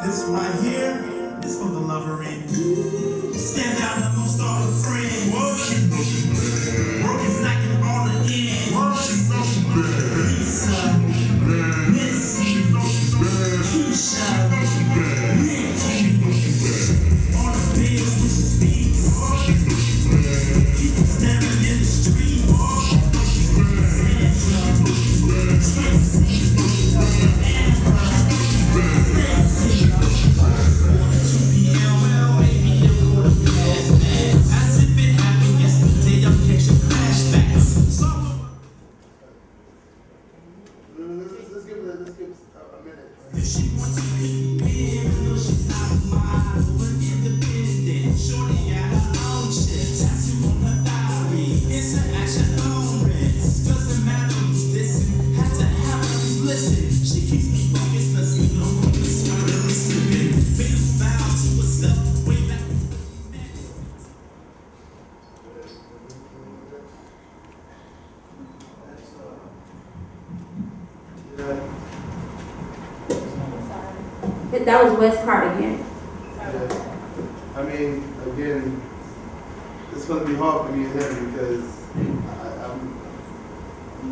This right here is for the lover in. Stand out amongst all the friends. Whoa, she knows she bad. Working, snacking on the end. Whoa, she knows she bad. Lisa, Missy, she knows she bad. Keisha, she knows she bad. Nikki, she knows she bad. On the bed with the speaks. Whoa, she knows she bad. Keep them staring in the street. Whoa, she knows she bad. Sandra, she knows she bad. Tracy, she knows she bad. Amber, Stacy, she knows she bad. Let's give a minute. If she wants to be here, no, she's not mine. But independent, shorty got her own shit. Tattoo on her diary, it's an action on rest. Doesn't matter who's listen, had to have her listen. She keeps me focused, cause you know I'm the smarter is slipping. Made a vow to herself way back. That was West Cardigan. Yeah. I mean, again, it's going to be hard for me and him because I'm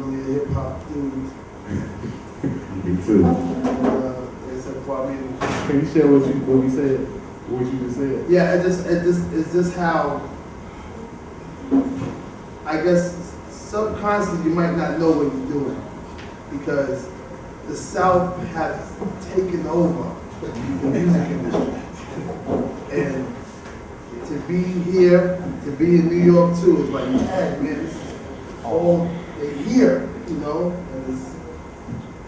really a hip hop dude. Me too. Can you share what you said? What you just said? Yeah, it's just how I guess subconsciously you might not know what you're doing because the South has taken over the music industry. And to be here, to be in New York too, is like, man, this is all they hear, you know? And it's,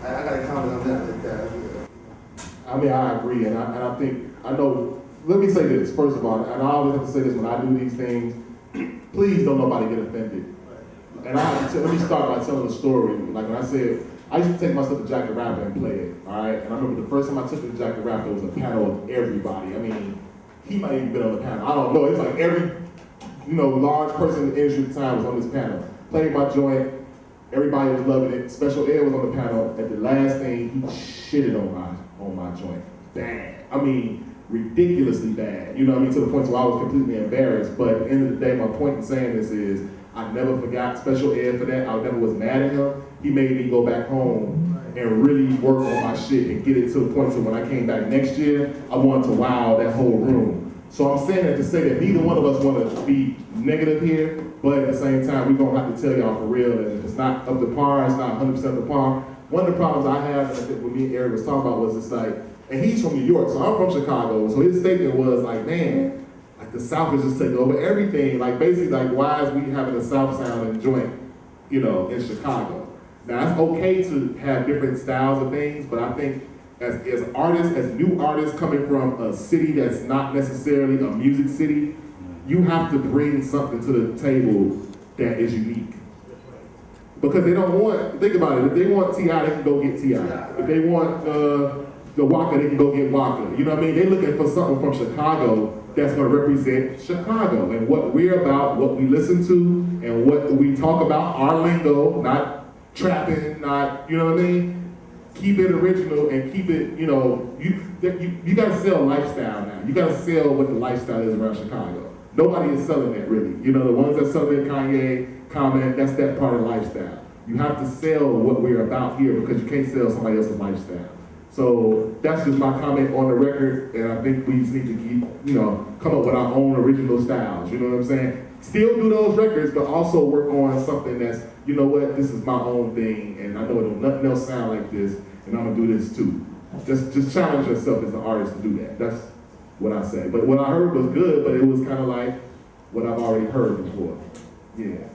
I gotta comment on that like that. Yeah. I mean, I agree, and I think, I know, let me say this, first of all, and I always have to say this when I do these things, please don't nobody get offended. And let me start by telling a story. Like when I said, I used to take myself to Jack the Rapper and play it, all right? And I remember the first time I took it to Jack the Rapper, it was a panel of everybody. I mean, he might even been on the panel. I don't know. It's like every, large person in the industry at the time was on this panel. Played my joint. Everybody was loving it. Special Ed was on the panel. At the last thing, he shitted on my joint. Bad. I mean, ridiculously bad. You know what I mean? To the point where I was completely embarrassed. But at the end of the day, my point in saying this is, I never forgot Special Ed for that. I never was mad at him. He made me go back home and really work on my shit and get it to the point where when I came back next year, I wanted to wow that whole room. So I'm saying that to say that neither one of us want to be negative here, but at the same time, we're going to have to tell y'all for real that if it's not up to par, it's not 100% up to par. One of the problems I have, and I think what me and Erick was talking about was it's like, and he's from New York, so I'm from Chicago, so his statement was like, man, like the South is just taking over everything. Like basically, like why is we having a South sound and joint, in Chicago? Now it's okay to have different styles of things, but I think as artists, as new artists coming from a city that's not necessarily a music city, you have to bring something to the table that is unique. Because they don't want, think about it, if they want T.I., they can go get T.I. If they want the Waka, they can go get Waka. You know what I mean? They're looking for something from Chicago that's going to represent Chicago and what we're about, what we listen to, and what we talk about, our lingo, not trapping, not, you know what I mean? Keep it original and keep it, you got to sell lifestyle now. You got to sell what the lifestyle is around Chicago. Nobody is selling that really. The ones that sell it, Kanye, Comment, that's that part of lifestyle. You have to sell what we're about here because you can't sell somebody else's lifestyle. So that's just my comment on the record, and I think we just need to keep, come up with our own original styles, you know what I'm saying? Still do those records, but also work on something that's, you know what, this is my own thing, and I know nothing else sound like this, and I'm gonna do this too. Just challenge yourself as an artist to do that. That's what I say. But what I heard was good, but it was kind of like what I've already heard before. Yeah.